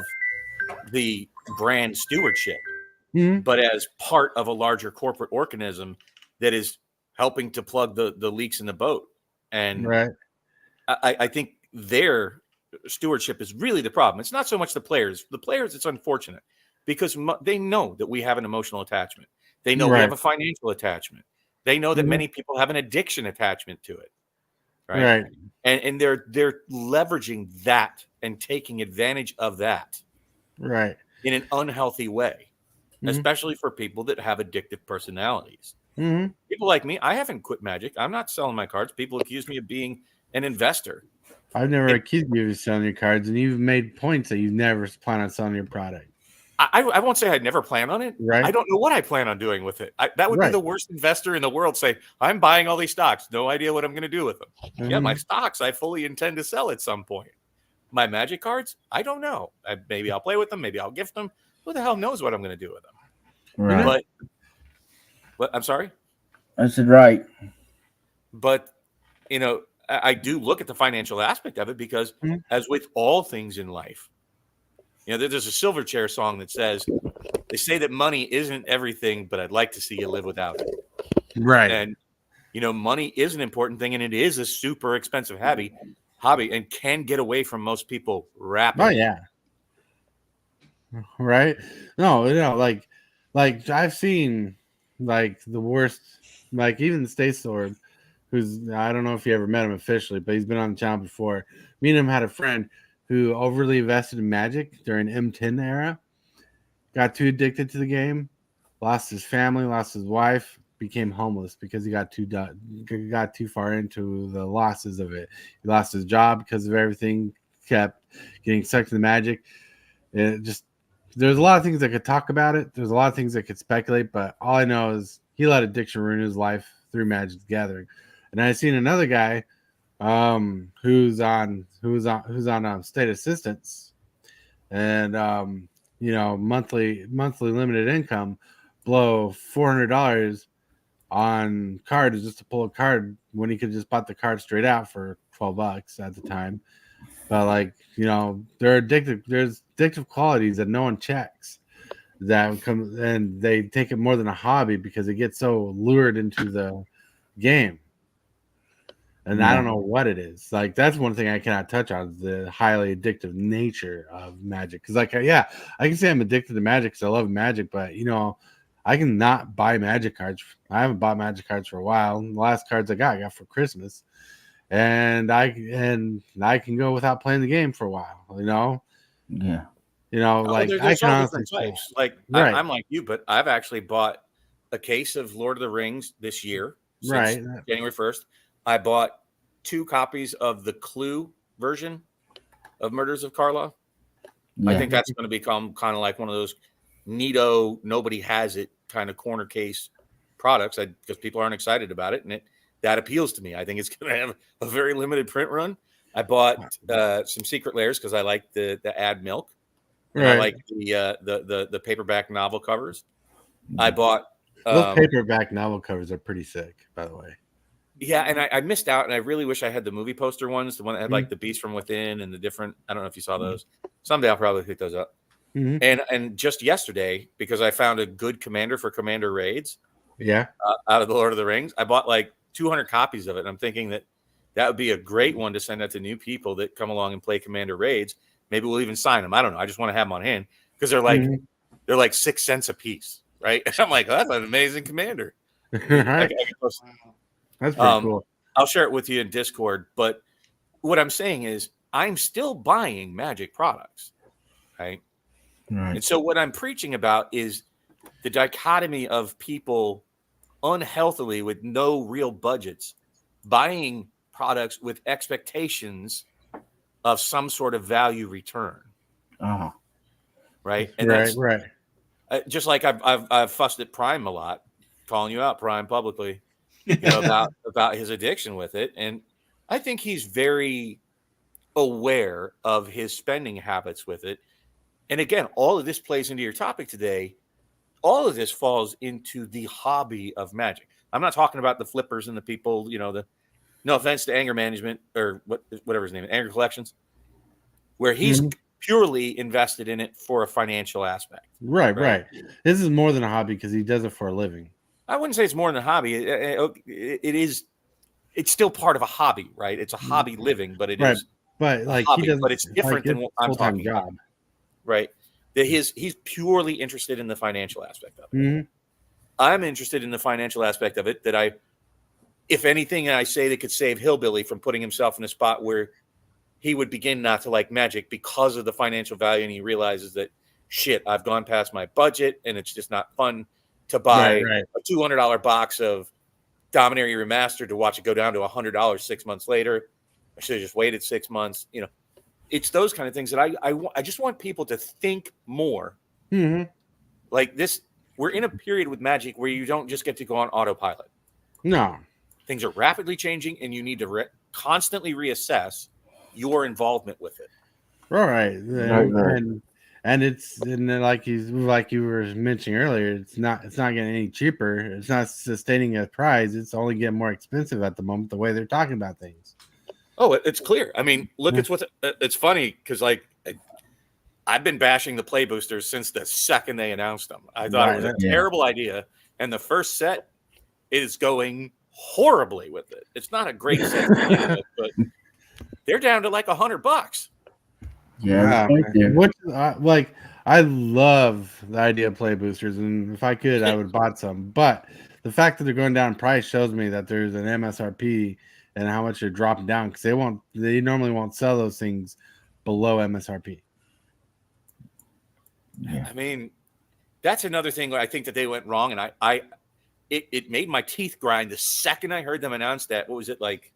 the brand stewardship, but as part of a larger corporate organism that is helping to plug the leaks in the boat. And I think their stewardship is really the problem. It's not so much the players. The players, it's unfortunate because they know that we have an emotional attachment. They know we have a financial attachment. They know that many people have an addiction attachment to it. Right. And they're leveraging that and taking advantage of that.
Right.
In an unhealthy way, especially for people that have addictive personalities. People like me, I haven't quit Magic. I'm not selling my cards. People accuse me of being an investor.
I've never accused you of selling your cards, and you've made points that you never plan on selling your product.
I won't say I'd never plan on it.
Right.
I don't know what I plan on doing with it. That would be the worst investor in the world. Say, I'm buying all these stocks. No idea what I'm going to do with them. Yeah, my stocks, I fully intend to sell at some point. My Magic cards, I don't know. Maybe I'll play with them. Maybe I'll gift them. Who the hell knows what I'm going to do with them?
Right.
But I'm sorry?
I said right.
But, I do look at the financial aspect of it because as with all things in life, there's a Silverchair song that says, they say that money isn't everything, but I'd like to see you live without it.
Right.
And, money is an important thing, and it is a super expensive hobby and can get away from most people rapidly.
Oh, yeah. Right. No, like I've seen like the worst, like even the State Sword, who's, I don't know if you ever met him officially, but he's been on the channel before. Me and him had a friend who overly invested in Magic during M10 era, got too addicted to the game, lost his family, lost his wife, became homeless because he got too far into the losses of it. He lost his job because of everything, kept getting sucked into Magic. There's a lot of things that could talk about it. There's a lot of things that could speculate, but all I know is he let addiction ruin his life through Magic the Gathering. And I've seen another guy who's on state assistance and monthly limited income, blow $400 on cards just to pull a card when he could just bought the card straight out for $12 at the time. But they're addictive. There's addictive qualities that no one checks that come, and they take it more than a hobby because they get so lured into the game. And I don't know what it is. Like, that's one thing I cannot touch on, is the highly addictive nature of Magic. Because, I can say I'm addicted to Magic because I love Magic, but, I can not buy Magic cards. I haven't bought Magic cards for a while. The last cards I got for Christmas. And I can go without playing the game for a while,
Yeah.
There's all different types. I'm like you, but I've actually bought a case of Lord of the Rings this year, since January 1st. I bought 2 copies of the Clue version of Murders of Carla. Yeah. I think that's going to become kind of like one of those neato, nobody has it kind of corner case products because people aren't excited about it. And that appeals to me. I think it's going to have a very limited print run. I bought some Secret Layers because I like the ad milk. and I
Right.
like the paperback novel covers. I bought
Those paperback novel covers are pretty sick, by the way.
yeah, and I missed out, and I really wish I had the movie poster ones, the one that had
Mm-hmm.
like the Beast from Within and the different. I don't know if you saw those. Someday I'll probably pick those up.
Mhm.
And just yesterday, because I found a good commander for Commander Raids
Yeah.
out of the Lord of the Rings, I bought like 200 copies of it. And I'm thinking that would be a great one to send out to new people that come along and play Commander Raids. Maybe we'll even sign them. I don't know. I just want to have them on hand because they're like 6 cents a piece, right? I'm like, oh, that's an amazing commander.
Right. That's pretty cool.
I'll share it with you in Discord. But what I'm saying is, I'm still buying Magic products, right?
Right.
And so what I'm preaching about is the dichotomy of people unhealthily with no real budgets buying products with expectations of some sort of value return,
Oh.
right? And
Right.
that's
Right.
just like I've fussed at Prime a lot, calling you out, Prime, publicly, you know, about his addiction with it. And I think he's very aware of his spending habits with it. And again, all of this plays into your topic today. All of this falls into the hobby of Magic. I'm not talking about the flippers and the people, you know, no offense to Anger Management or whatever his name is, Anger Collections, where he's purely invested in it for a financial aspect.
Right. This is more than a hobby because he does it for a living.
I wouldn't say it's more than a hobby. It's still part of a hobby, right? It's a hobby living, but it is
But like
hobby,
he doesn't,
but it's different than what I'm
full-time
talking about, right? That he's purely interested in the financial aspect of it.
Mm-hmm.
I'm interested in the financial aspect of it. That if anything, I say that could save Hillbilly from putting himself in a spot where he would begin not to like Magic because of the financial value, and he realizes that shit, I've gone past my budget, and it's just not fun to buy a $200 box of Dominaria Remastered to watch it go down to $100 6 months later. I should have just waited 6 months. You know, it's those kind of things that I just want people to think more.
Mm-hmm.
Like this, we're in a period with Magic where you don't just get to go on autopilot.
No.
Things are rapidly changing, and you need to constantly reassess your involvement with it.
All right. And it's like you were mentioning earlier, it's not getting any cheaper. It's not sustaining a price. It's only getting more expensive at the moment. The way they're talking about things.
Oh, it's clear. I mean, look, it's funny because like I've been bashing the play boosters since the second they announced them. I thought it was a terrible idea, and the first set is going horribly with it. It's not a great set, but they're down to like $100.
Yeah.
Like I love the idea of play boosters, and if I could, I would have bought some. But the fact that they're going down in price shows me that there's an MSRP and how much they're dropping down because they normally won't sell those things below MSRP.
Yeah.
I mean, that's another thing I think that they went wrong, and it made my teeth grind the second I heard them announce that. What was it, like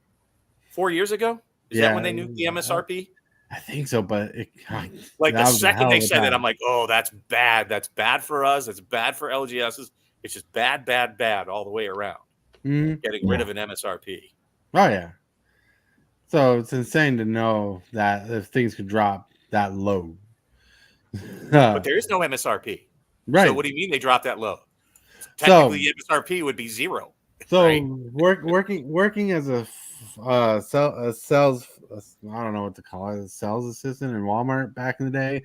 4 years ago? Is that when they knew the MSRP?
I think so, but
like the second they said it, I'm like, oh, that's bad. That's bad for us. That's bad for LGSs. It's just bad all the way around. Getting rid of an MSRP.
Oh yeah. So it's insane to know that if things could drop that low.
But there is no MSRP.
Right.
So what do you mean they dropped that low? Technically, the MSRP would be zero.
So
right?
working as a sales, I don't know what to call it, a sales assistant in Walmart back in the day,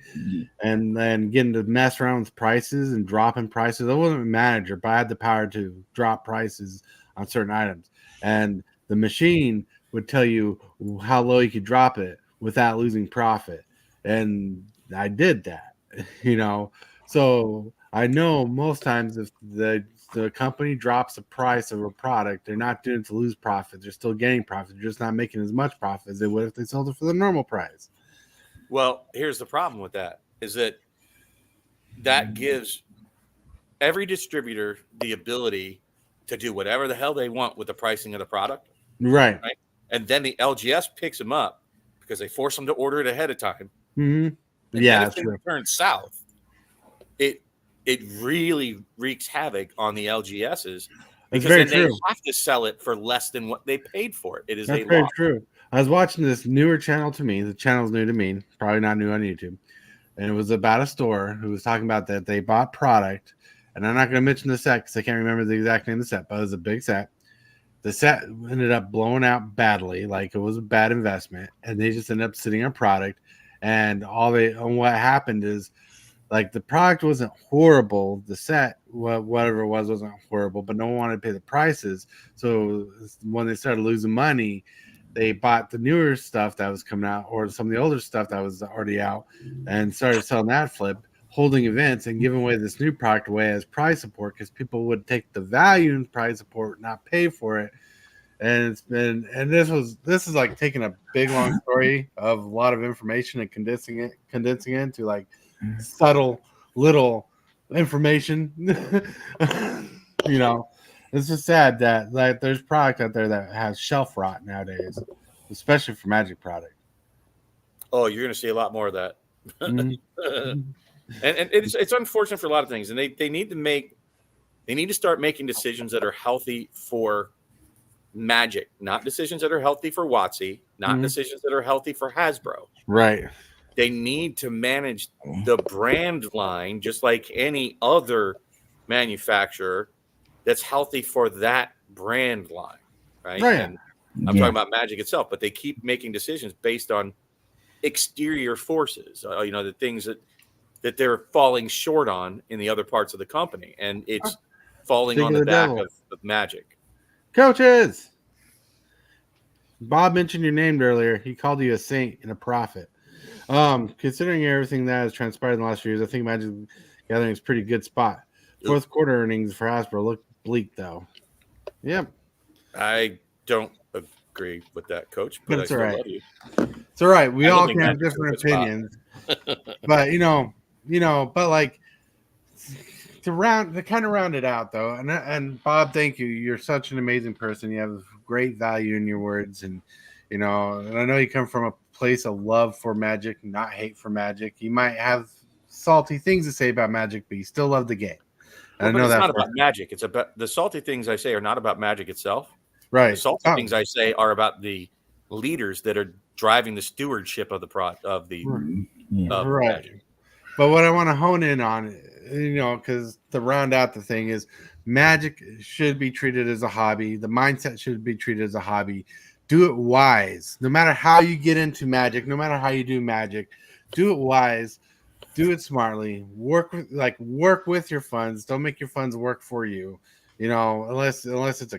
and then getting to mess around with prices and dropping prices. I wasn't a manager, but I had the power to drop prices on certain items, and the machine would tell you how low you could drop it without losing profit, and I did that, So I know most times if the company drops the price of a product, they're not doing it to lose profit. They're still getting profit. They're just not making as much profit as they would if they sold it for the normal price.
Well, here's the problem with that is that gives every distributor the ability to do whatever the hell they want with the pricing of the product.
Right.
And then the LGS picks them up because they force them to order it ahead of time.
Mm-hmm.
And
yeah,
if things turn south, it really wreaks havoc on the LGSs because then they have to sell it for less than what they paid for it. It is
That's very true. I was watching this newer channel to me. The channel's new to me, probably not new on YouTube. and it was about a store who was talking about that they bought product, and I'm not going to mention the set because I can't remember the exact name of the set, but it was a big set. The set ended up blowing out badly, like it was a bad investment, and they just ended up sitting on product. And what happened is, like, the product wasn't horrible, the set, whatever it was, wasn't horrible, but no one wanted to pay the prices. So when they started losing money, they bought the newer stuff that was coming out, or some of the older stuff that was already out, and started selling that flip, holding events and giving away this new product away as prize support, because people would take the value in prize support, not pay for it. And this is like taking a big long story of a lot of information and condensing it into like subtle little information. It's just sad that like there's product out there that has shelf rot nowadays, especially for Magic product.
Oh, you're going to see a lot more of that.
Mhm.
And it's unfortunate for a lot of things, and they need to start making decisions that are healthy for Magic, not decisions that are healthy for WotC, not decisions that are healthy for Hasbro.
Right.
They need to manage the brand line just like any other manufacturer that's healthy for that brand line, right?
Right.
And I'm talking about Magic itself, but they keep making decisions based on exterior forces, the things that they're falling short on in the other parts of the company, and it's falling
Think
on
of
the
the
back
devil.
of Magic.
Coaches. Bob mentioned your name earlier. He called you a saint and a prophet. Considering everything that has transpired in the last few years, I think Magic Gathering is a pretty good spot. Fourth quarter earnings for Hasbro look bleak, though. Yep.
I don't agree with that, Coach, but I
That's
still
all right.
love you.
It's all right. We
I don't
all
think
can have
Magic's in a
different
good spot.
opinions. But like to kind of round it out though, and Bob, thank you. You're such an amazing person. You have great value in your words, and and I know you come from a place of love for Magic, not hate for Magic. You might have salty things to say about Magic, but you still love the game.
Well,
I
but
know
it's
that
not
for
about Magic. It's about the salty things I say are not about Magic itself.
right.
The salty things I say are about the leaders that are driving the stewardship of the of
Right.
Magic.
But what I want to hone in on, because to round out the thing is Magic should be treated as a hobby. The mindset should be treated as a hobby. Do it wise. No matter how you get into Magic, no matter how you do Magic, do it wise. Do it smartly. Work with your funds. Don't make your funds work for you. Unless it's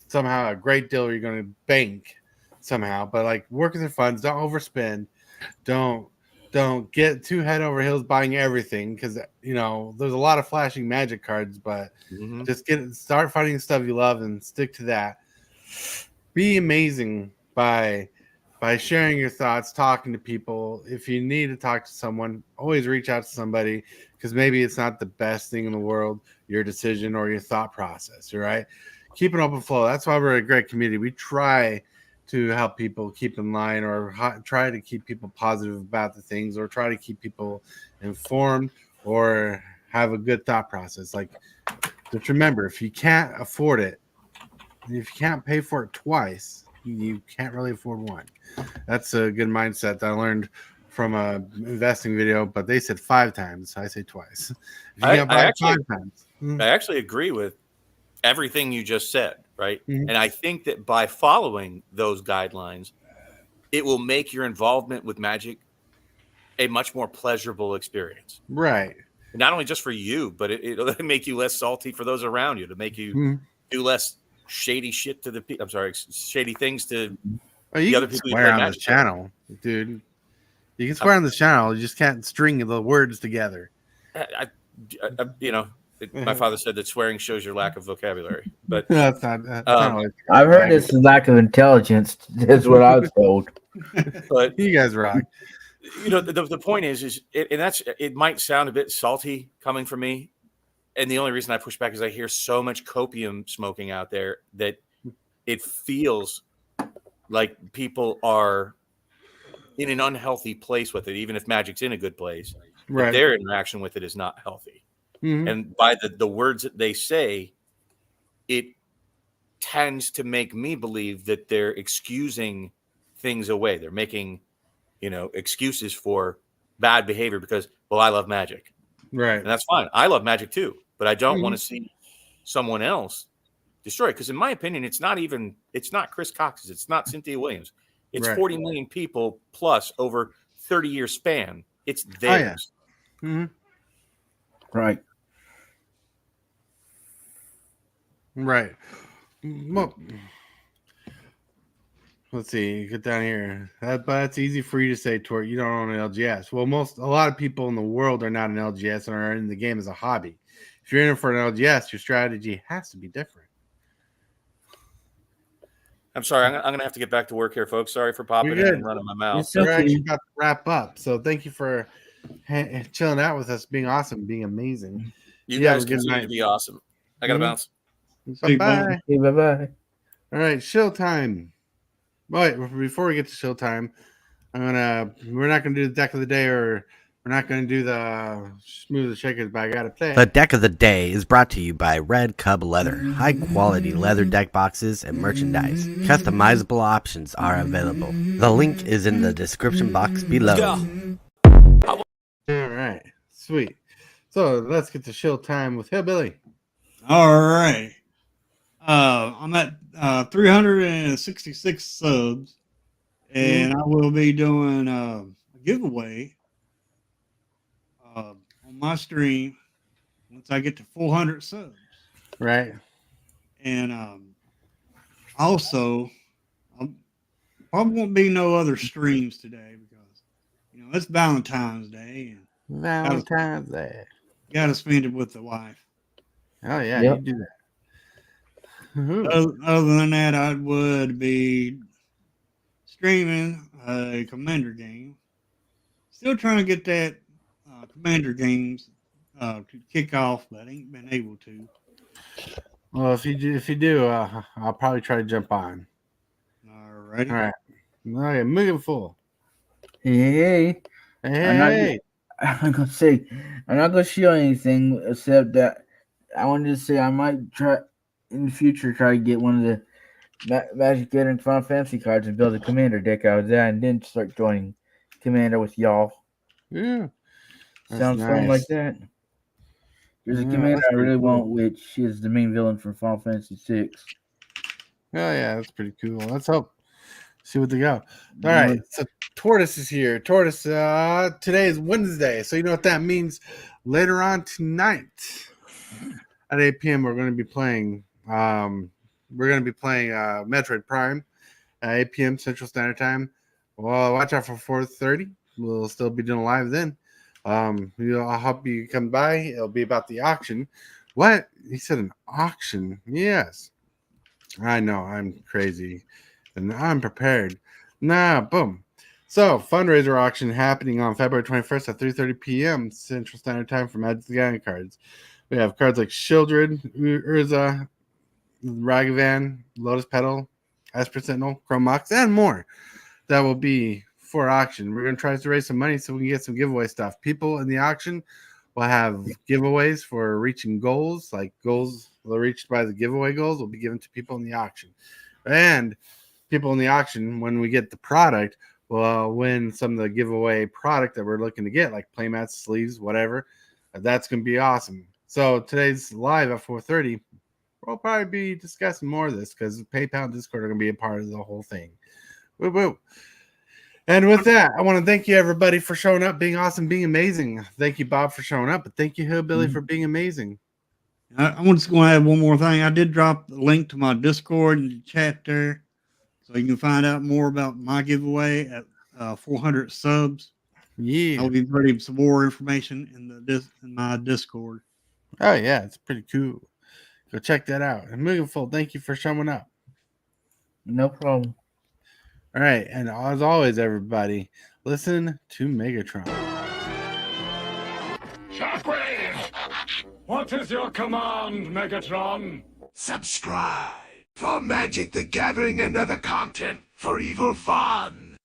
somehow a great deal you're going to bank somehow. But like work with your funds. Don't overspend. Don't get too head over heels buying everything, because there's a lot of flashing Magic cards, but just start finding stuff you love and stick to that. Be amazing by sharing your thoughts, talking to people. If you need to talk to someone, always reach out to somebody, because maybe it's not the best thing in the world, your decision or your thought process. Right? Keep an open flow. That's why we're a great community. We try to help people keep in line, or try to keep people positive about the things, or try to keep people informed, or have a good thought process. Like, just remember, if you can't afford it, if you can't pay for it twice, you can't really afford one. That's a good mindset that I learned from a investing video, but they said 5 times. I say twice. If you can't buy it 5 times.
I actually agree with everything you just said, right?
Mhm.
And I think that by following those guidelines, it will make your involvement with Magic a much more pleasurable experience.
Right.
Not only just for you, but it'll make you less salty for those around you, to make you do less shady shit to shady things to
Well, you
the other
can
people you
swear
play
on
Magic
this
with.
channel, dude. You can swear on this channel. You just can't string the words together.
My father said that swearing shows your lack of vocabulary, but
That's not always
I've heard it's a lack of intelligence. That's what I was told.
but
you guys rock.
the point is it might sound a bit salty coming from me, and the only reason I push back is I hear so much copium smoking out there that it feels like people are in an unhealthy place with it, even if Magic's in a good place.
Right.
Their interaction with it is not healthy.
Mhm.
And by the words that they say, it tends to make me believe that they're excusing things away. They're making, excuses for bad behavior because, well, I love Magic.
Right.
And that's fine. I love Magic too, but I don't want to see someone else destroy it. Because in my opinion, it's not Chris Cox's, it's not Cynthia Williams. It's
Right.
40 million people plus over 30-year span. It's theirs.
Oh, yeah.
Right.
Right. Well, let's see. Get down here. But that's easy for you to say, Tort. You don't own an LGS. Well, a lot of people in the world are not an LGS and are in the game as a hobby. If you're in it for an LGS, your strategy has to be different.
I'm sorry. I'm going to have to get back to work here, folks. Sorry for popping in
You're good.
and running my mouth.
It's
We're
okay.
actually about to wrap up. So thank you for chilling out with us, being awesome, being amazing.
You
Yeah,
guys
we're getting
continue
night.
to be awesome. I got to bounce.
See,
Bye-bye.
Okay, bye-bye.
All right, show time. Wait, before we get to show time, we're not gonna do the deck of the day, or we're not gonna do the smooth the shakers, but I gotta play.
The deck of the day is brought to you by Red Cub Leather. High quality leather deck boxes and merchandise. Customizable options are available. The link is in the description box below.
All right, sweet. So let's get to show time with Hillbilly.
All right. I'm at 366 subs, and I will be doing a giveaway on my stream once I get to 400 subs.
Right.
And also, probably won't be no other streams today because it's Valentine's Day and
Valentine's Day.
got to spend it with the wife.
Oh yeah,
Yep.
you do that. Woohoo.
Other than that, I would be streaming a Commander game. Still trying to get that Commander games to kick off, but ain't been able to.
Well, if you do, I'll probably try to jump on.
All right.
All right. Okay, moving full.
Hey.
Hey.
I'm gonna say, I'm not gonna show anything except that I wanted to say I might try in the future try to get one of the Magic Gathering Final Fantasy cards and build a Commander deck out of that, and then start joining Commander with y'all.
Yeah. That's
Sounds fun like
nice.
that. There's a
Yeah,
Commander
that's
I really
pretty cool.
want, which is the main villain from Final Fantasy VI.
Oh yeah, that's pretty cool. Let's hope. See what they go. All right. So Tortoise is here. Tortoise, today is Wednesday. So you know what that means. Later on tonight at 8 p.m. we're going to be playing Metroid Prime at 8 p.m. Central Standard Time. Well, watch out for 4:30. We'll still be doing live then. I hope you come by. It'll be about the auction. What? He said an auction. Yes. I know. I'm crazy. And I'm prepared. Boom. So, fundraiser auction happening on February 21st at 3:30 p.m. Central Standard Time for Magic the Gathering cards. We have cards like Shieldred, Urza, Ragavan, Lotus Petal, Esper Sentinel, Chrome Mox, and more that will be for auction. We're going to try to raise some money so we can get some giveaway stuff. People in the auction will have giveaways for reaching goals, like goals reached by the giveaway goals will be given to people in the auction. And people in the auction, when we get the product, will win some of the giveaway product that we're looking to get, like playmats, sleeves, whatever. That's going to be awesome. So today's live at 4:30. We'll probably be discussing more of this because PayPal and Discord are going to be a part of the whole thing. Woo woo. And with that, I want to thank you, everybody, for showing up, being awesome, being amazing. Thank you, Bob, for showing up. But thank you, Hillbilly, for being amazing.
I'm just going to add one more thing. I did drop the link to my Discord in the chat there, so you can find out more about my giveaway at 400 subs.
Yeah.
I'll be putting some more information in my Discord.
Oh, yeah. It's pretty cool. Go check that out. And moving forward, thank you for showing up.
No problem.
All right. And as always, everybody, listen to Megatron.
Shockwave! What is your command, Megatron?
Subscribe for Magic the Gathering and other content for evil fun.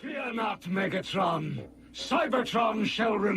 Fear not, Megatron. Cybertron shall remain.